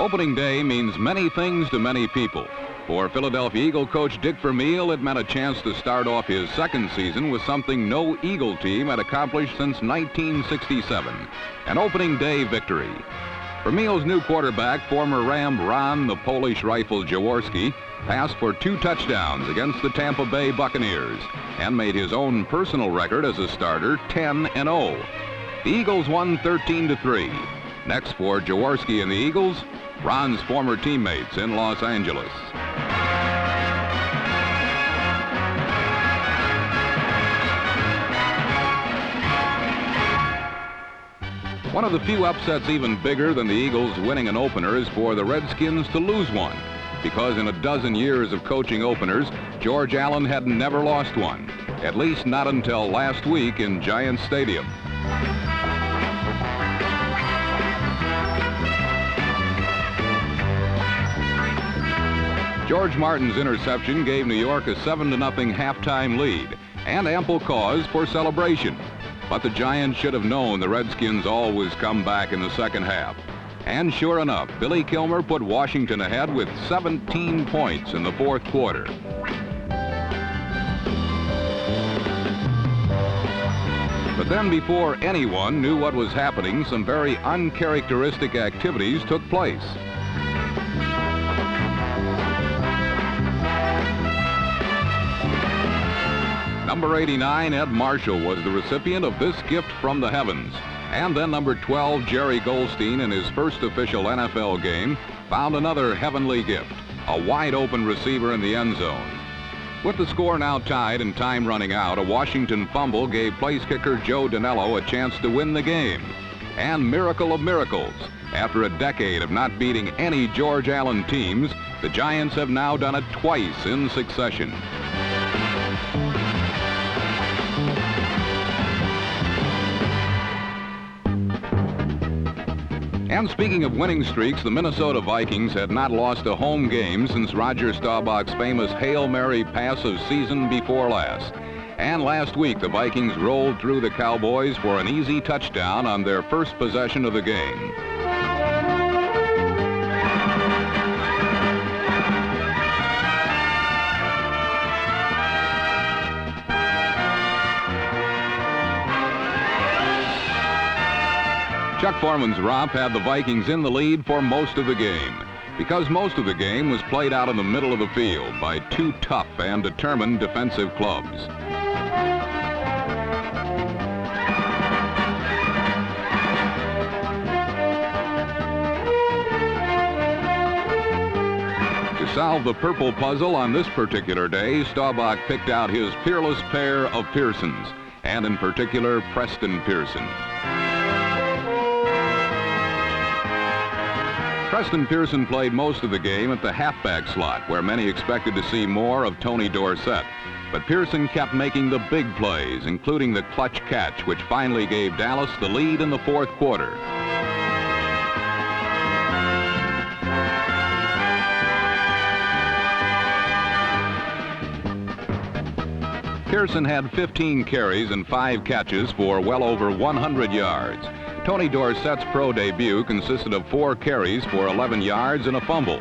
Opening day means many things to many people. For Philadelphia Eagle coach Dick Vermeil, it meant a chance to start off his second season with something no Eagle team had accomplished since 1967, an opening day victory. Vermeil's new quarterback, former Ram Ron the Polish Rifle Jaworski, passed for 2 touchdowns against the Tampa Bay Buccaneers and made his own personal record as a starter 10-0. The Eagles won 13-3. Next for Jaworski and the Eagles, Ron's former teammates in Los Angeles. One of the few upsets even bigger than the Eagles winning an opener is for the Redskins to lose one, because in a dozen years of coaching openers, George Allen had never lost one, at least not until last week in Giants Stadium. George Martin's interception gave New York a 7-0 halftime lead and ample cause for celebration. But the Giants should have known the Redskins always come back in the second half. And sure enough, Billy Kilmer put Washington ahead with 17 points in the fourth quarter. But then before anyone knew what was happening, some very uncharacteristic activities took place. Number 89, Ed Marshall, was the recipient of this gift from the heavens. And then number 12, Jerry Goldstein, in his first official NFL game, found another heavenly gift, a wide-open receiver in the end zone. With the score now tied and time running out, a Washington fumble gave place kicker Joe Danello a chance to win the game. And miracle of miracles, after a decade of not beating any George Allen teams, the Giants have now done it twice in succession. And speaking of winning streaks, the Minnesota Vikings had not lost a home game since Roger Staubach's famous Hail Mary pass of season before last. And last week, the Vikings rolled through the Cowboys for an easy touchdown on their first possession of the game. Chuck Foreman's romp had the Vikings in the lead for most of the game, because most of the game was played out in the middle of the field by 2 tough and determined defensive clubs. To solve the purple puzzle on this particular day, Staubach picked out his peerless pair of Pearsons, and in particular, Preston Pearson. Preston Pearson played most of the game at the halfback slot, where many expected to see more of Tony Dorsett. But Pearson kept making the big plays, including the clutch catch, which finally gave Dallas the lead in the fourth quarter. Pearson had 15 carries and 5 catches for well over 100 yards. Tony Dorsett's pro debut consisted of 4 carries for 11 yards and a fumble.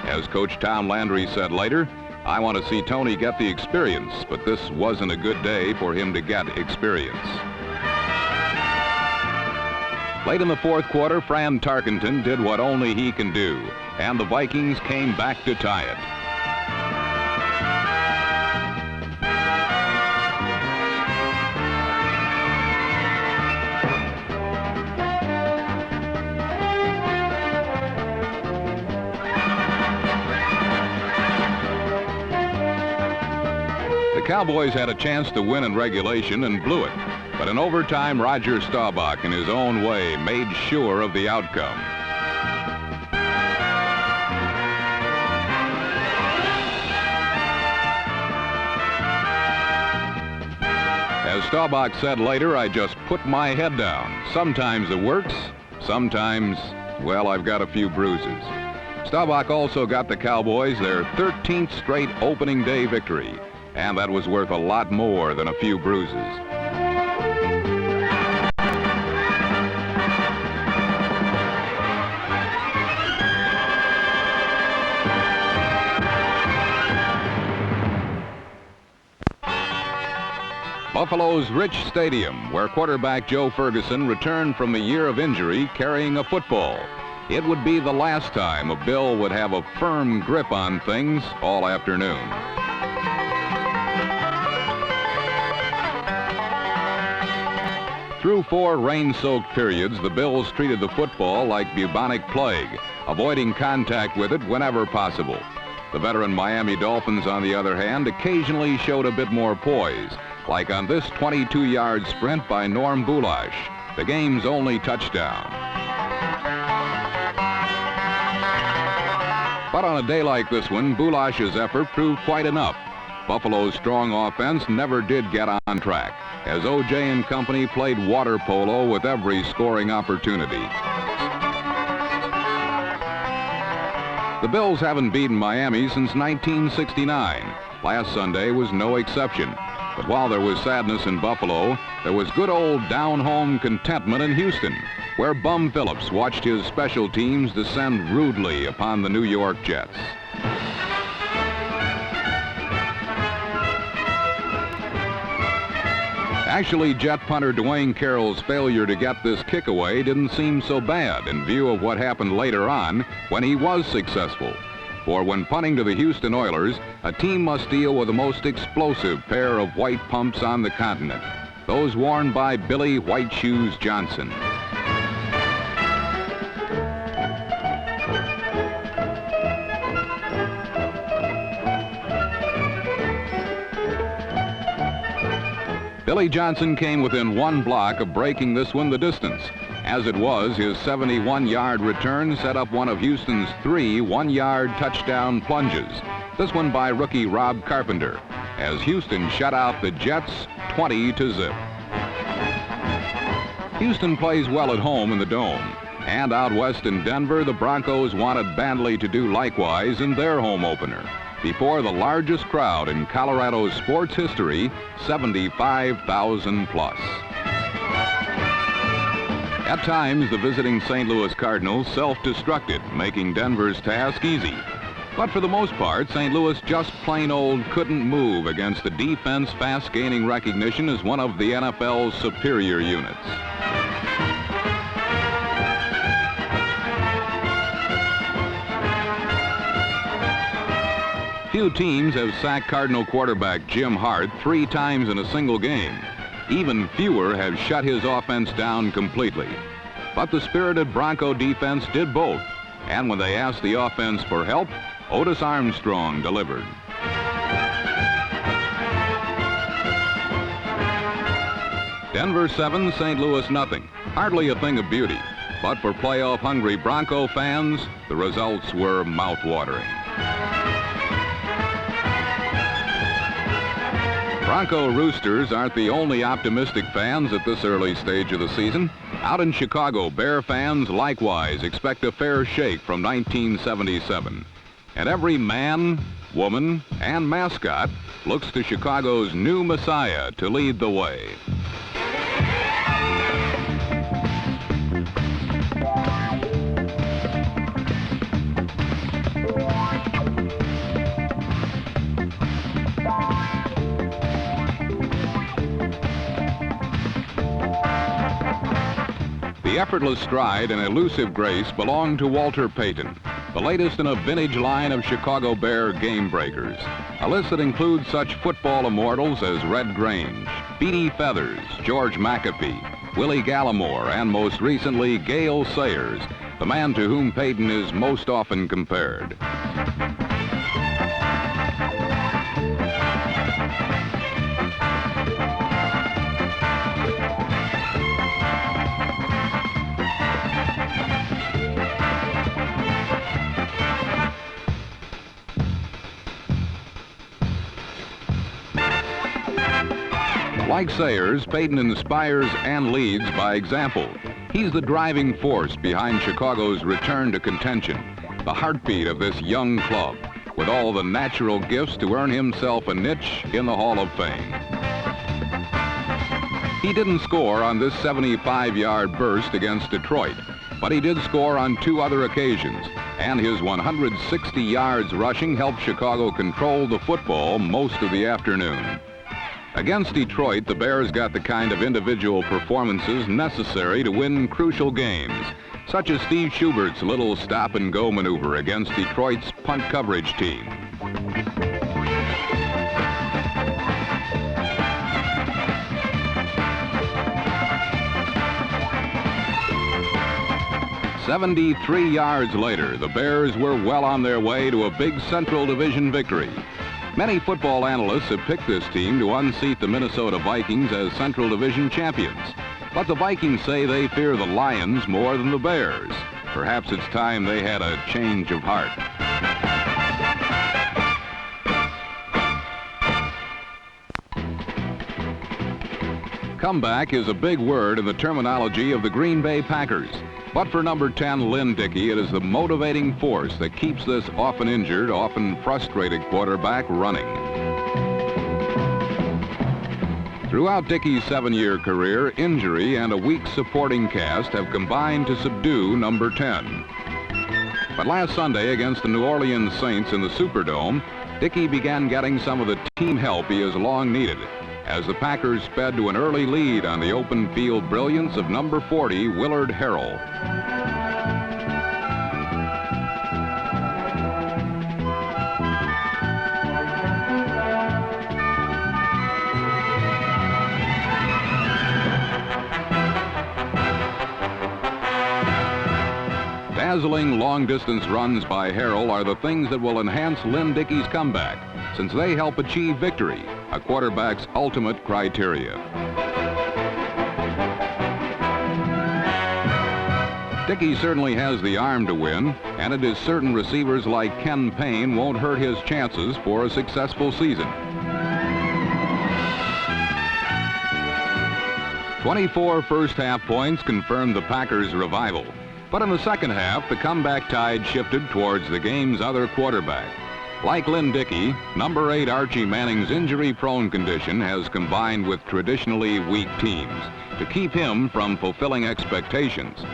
As Coach Tom Landry said later, "I want to see Tony get the experience, but this wasn't a good day for him to get experience." Late in the fourth quarter, Fran Tarkenton did what only he can do, and the Vikings came back to tie it. The Cowboys had a chance to win in regulation and blew it. But in overtime, Roger Staubach, in his own way, made sure of the outcome. As Staubach said later, "I just put my head down. Sometimes it works, sometimes, well, I've got a few bruises." Staubach also got the Cowboys their 13th straight opening day victory, and that was worth a lot more than a few bruises. Buffalo's Rich Stadium, where quarterback Joe Ferguson returned from a year of injury carrying a football. It would be the last time a Bill would have a firm grip on things all afternoon. Through 4 rain-soaked periods, the Bills treated the football like bubonic plague, avoiding contact with it whenever possible. The veteran Miami Dolphins, on the other hand, occasionally showed a bit more poise, like on this 22-yard sprint by Norm Bulash, the game's only touchdown. But on a day like this one, Bulash's effort proved quite enough. Buffalo's strong offense never did get on track, as O.J. and company played water polo with every scoring opportunity. The Bills haven't beaten Miami since 1969. Last Sunday was no exception. But while there was sadness in Buffalo, there was good old down-home contentment in Houston, where Bum Phillips watched his special teams descend rudely upon the New York Jets. Actually, Jet punter Dwayne Carroll's failure to get this kick away didn't seem so bad in view of what happened later on when he was successful. For when punting to the Houston Oilers, a team must deal with the most explosive pair of white pumps on the continent, those worn by Billy White Shoes Johnson. Billy Johnson came within 1 block of breaking this one the distance. As it was, his 71-yard return set up one of Houston's 3 one-yard touchdown plunges, this one by rookie Rob Carpenter, as Houston shut out the Jets 20-0. Houston plays well at home in the Dome, and out west in Denver, the Broncos wanted badly to do likewise in their home opener, before the largest crowd in Colorado sports history, 75,000 plus. At times, the visiting St. Louis Cardinals self-destructed, making Denver's task easy. But for the most part, St. Louis just plain old couldn't move against a defense fast gaining recognition as one of the NFL's superior units. Few teams have sacked Cardinal quarterback Jim Hart 3 times in a single game. Even fewer have shut his offense down completely. But the spirited Bronco defense did both. And when they asked the offense for help, Otis Armstrong delivered. Denver 7, St. Louis nothing. Hardly a thing of beauty. But for playoff-hungry Bronco fans, the results were mouth-watering. Bronco Roosters aren't the only optimistic fans at this early stage of the season. Out in Chicago, Bear fans likewise expect a fair shake from 1977. And every man, woman, and mascot looks to Chicago's new messiah to lead the way. The effortless stride and elusive grace belong to Walter Payton, the latest in a vintage line of Chicago Bear game breakers. A list that includes such football immortals as Red Grange, Beatty Feathers, George McAfee, Willie Gallimore, and most recently Gale Sayers, the man to whom Payton is most often compared. Like Sayers, Payton inspires and leads by example. He's the driving force behind Chicago's return to contention, the heartbeat of this young club, with all the natural gifts to earn himself a niche in the Hall of Fame. He didn't score on this 75-yard burst against Detroit, but he did score on 2 other occasions, and his 160 yards rushing helped Chicago control the football most of the afternoon. Against Detroit, the Bears got the kind of individual performances necessary to win crucial games, such as Steve Schubert's little stop-and-go maneuver against Detroit's punt coverage team. "73 yards later, the Bears were well on their way to a big Central Division victory. Many football analysts have picked this team to unseat the Minnesota Vikings as Central Division champions. But the Vikings say they fear the Lions more than the Bears. Perhaps it's time they had a change of heart. Comeback is a big word in the terminology of the Green Bay Packers. But for number 10, Lynn Dickey, it is the motivating force that keeps this often injured, often frustrated quarterback running. Throughout Dickey's 7-year career, injury and a weak supporting cast have combined to subdue number 10. But last Sunday against the New Orleans Saints in the Superdome, Dickey began getting some of the team help he has long needed, as the Packers sped to an early lead on the open field brilliance of number 40, Willard Harrell. Dazzling long-distance runs by Harrell are the things that will enhance Lynn Dickey's comeback, since they help achieve victory, a quarterback's ultimate criteria. Dickey certainly has the arm to win, and it is certain receivers like Ken Payne won't hurt his chances for a successful season. 24 first-half points confirmed the Packers' revival. But in the second half, the comeback tide shifted towards the game's other quarterback. Like Lynn Dickey, number 8 Archie Manning's injury-prone condition has combined with traditionally weak teams to keep him from fulfilling expectations.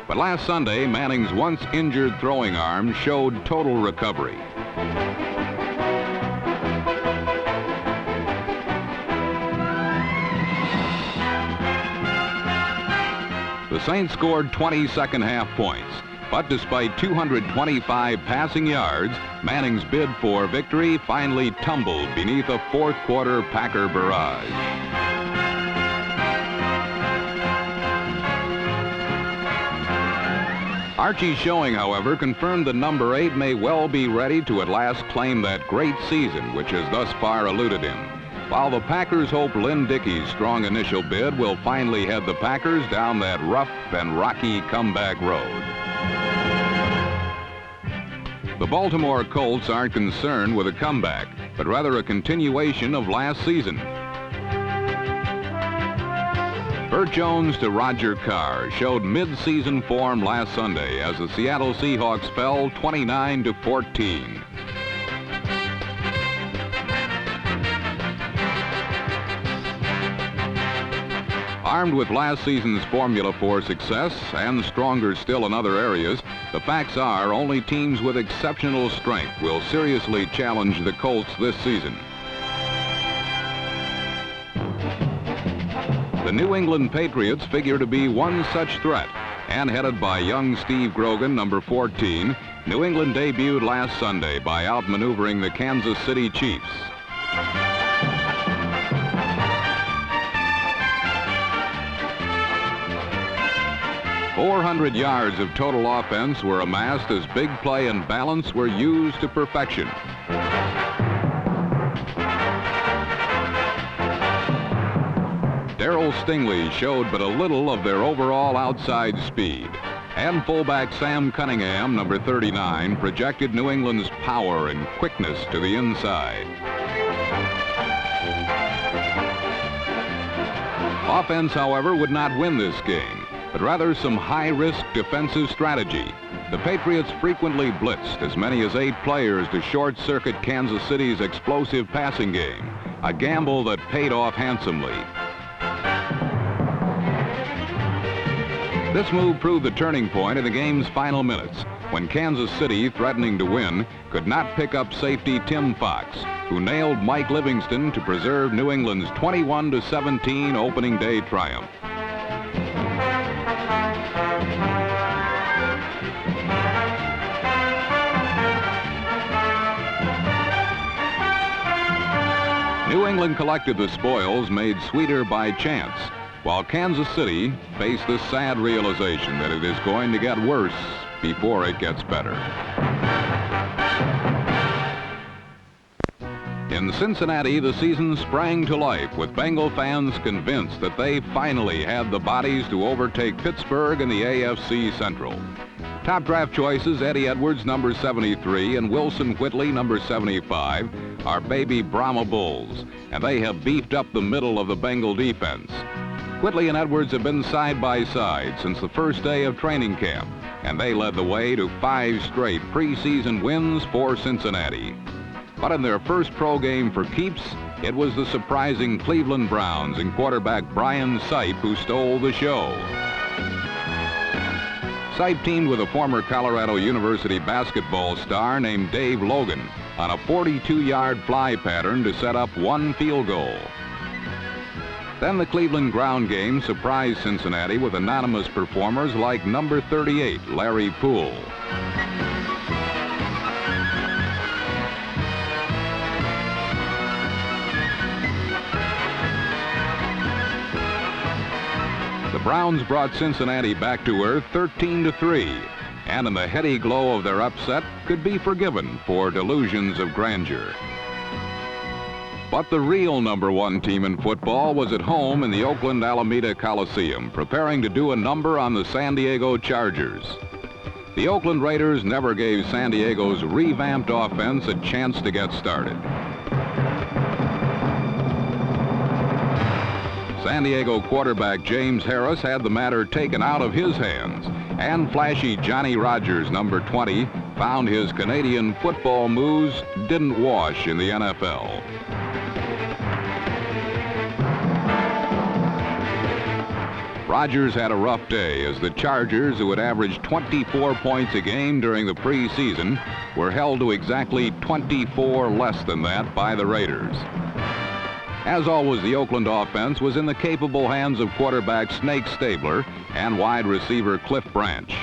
But last Sunday, Manning's once injured throwing arm showed total recovery. The Saints scored 20 second-half points, but despite 225 passing yards, Manning's bid for victory finally tumbled beneath a fourth-quarter Packer barrage. Archie's showing, however, confirmed that number 8 may well be ready to at last claim that great season which has thus far eluded him, while the Packers hope Lynn Dickey's strong initial bid will finally head the Packers down that rough and rocky comeback road. The Baltimore Colts aren't concerned with a comeback, but rather a continuation of last season. Burt Jones to Roger Carr showed mid-season form last Sunday as the Seattle Seahawks fell 29-14. Armed with last season's formula for success and stronger still in other areas, the facts are only teams with exceptional strength will seriously challenge the Colts this season. The New England Patriots figure to be one such threat, and headed by young Steve Grogan, number 14, New England debuted last Sunday by outmaneuvering the Kansas City Chiefs. 400 yards of total offense were amassed as big play and balance were used to perfection. Darryl Stingley showed but a little of their overall outside speed, and fullback Sam Cunningham, number 39, projected New England's power and quickness to the inside. Offense, however, would not win this game, but rather some high-risk defensive strategy. The Patriots frequently blitzed as many as 8 players to short-circuit Kansas City's explosive passing game, a gamble that paid off handsomely. This move proved the turning point in the game's final minutes, when Kansas City, threatening to win, could not pick up safety Tim Fox, who nailed Mike Livingston to preserve New England's 21-17 opening day triumph. New England collected the spoils made sweeter by chance, while Kansas City faced the sad realization that it is going to get worse before it gets better. In Cincinnati, the season sprang to life with Bengal fans convinced that they finally had the bodies to overtake Pittsburgh in the AFC Central. Top draft choices Eddie Edwards, number 73, and Wilson Whitley, number 75, are baby Brahma Bulls, and they have beefed up the middle of the Bengal defense. Whitley and Edwards have been side by side since the first day of training camp, and they led the way to 5 straight preseason wins for Cincinnati. But in their first pro game for keeps, it was the surprising Cleveland Browns and quarterback Brian Sipe who stole the show. Sipe teamed with a former Colorado University basketball star named Dave Logan on a 42-yard fly pattern to set up 1 field goal. Then the Cleveland ground game surprised Cincinnati with anonymous performers like number 38, Larry Poole. The Browns brought Cincinnati back to earth 13-3, and in the heady glow of their upset could be forgiven for delusions of grandeur. But the real number 1 team in football was at home in the Oakland Alameda Coliseum, preparing to do a number on the San Diego Chargers. The Oakland Raiders never gave San Diego's revamped offense a chance to get started. San Diego quarterback James Harris had the matter taken out of his hands, and flashy Johnny Rodgers, number 20, found his Canadian football moves didn't wash in the NFL. Rodgers had a rough day as the Chargers, who had averaged 24 points a game during the preseason, were held to exactly 24 less than that by the Raiders. As always, the Oakland offense was in the capable hands of quarterback Snake Stabler and wide receiver Cliff Branch.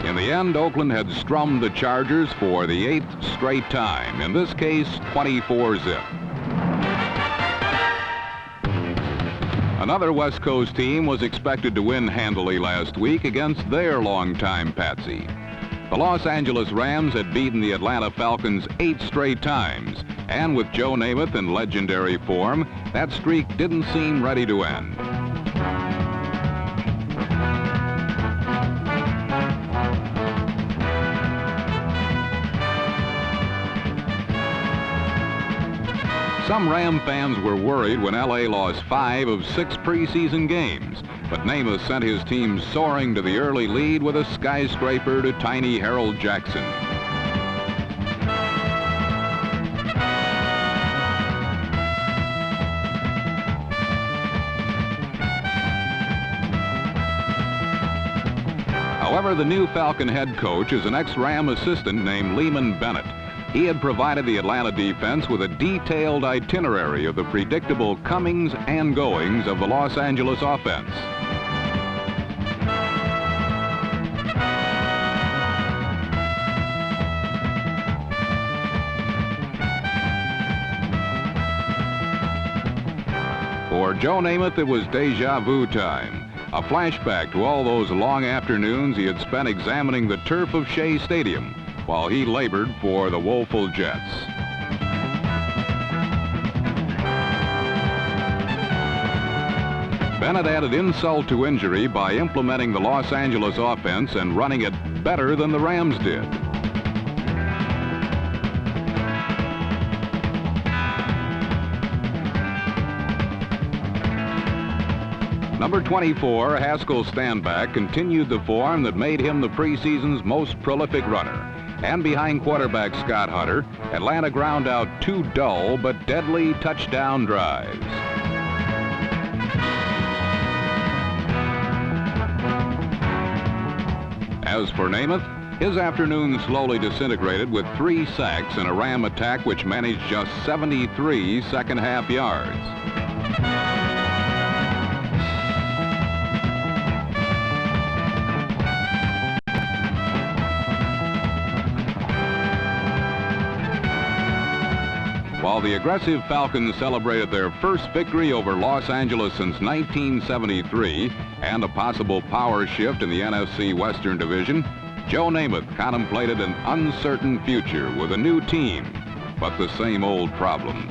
In the end, Oakland had strummed the Chargers for the 8th straight time, in this case 24-zip. Another West Coast team was expected to win handily last week against their longtime patsy. The Los Angeles Rams had beaten the Atlanta Falcons 8 straight times, and with Joe Namath in legendary form, that streak didn't seem ready to end. Some Ram fans were worried when LA lost 5 of 6 preseason games, but Namath sent his team soaring to the early lead with a skyscraper to tiny Harold Jackson. However, the new Falcon head coach is an ex-Ram assistant named Leeman Bennett. He had provided the Atlanta defense with a detailed itinerary of the predictable comings and goings of the Los Angeles offense. For Joe Namath, it was deja vu time. A flashback to all those long afternoons he had spent examining the turf of Shea Stadium while he labored for the woeful Jets. Bennett added insult to injury by implementing the Los Angeles offense and running it better than the Rams did. Number 24, Haskell Standback, continued the form that made him the preseason's most prolific runner. And behind quarterback Scott Hunter, Atlanta ground out 2 dull but deadly touchdown drives. As for Namath, his afternoon slowly disintegrated with 3 sacks in a Ram attack which managed just 73 second-half yards. While the aggressive Falcons celebrated their first victory over Los Angeles since 1973 and a possible power shift in the NFC Western Division, Joe Namath contemplated an uncertain future with a new team, but the same old problems.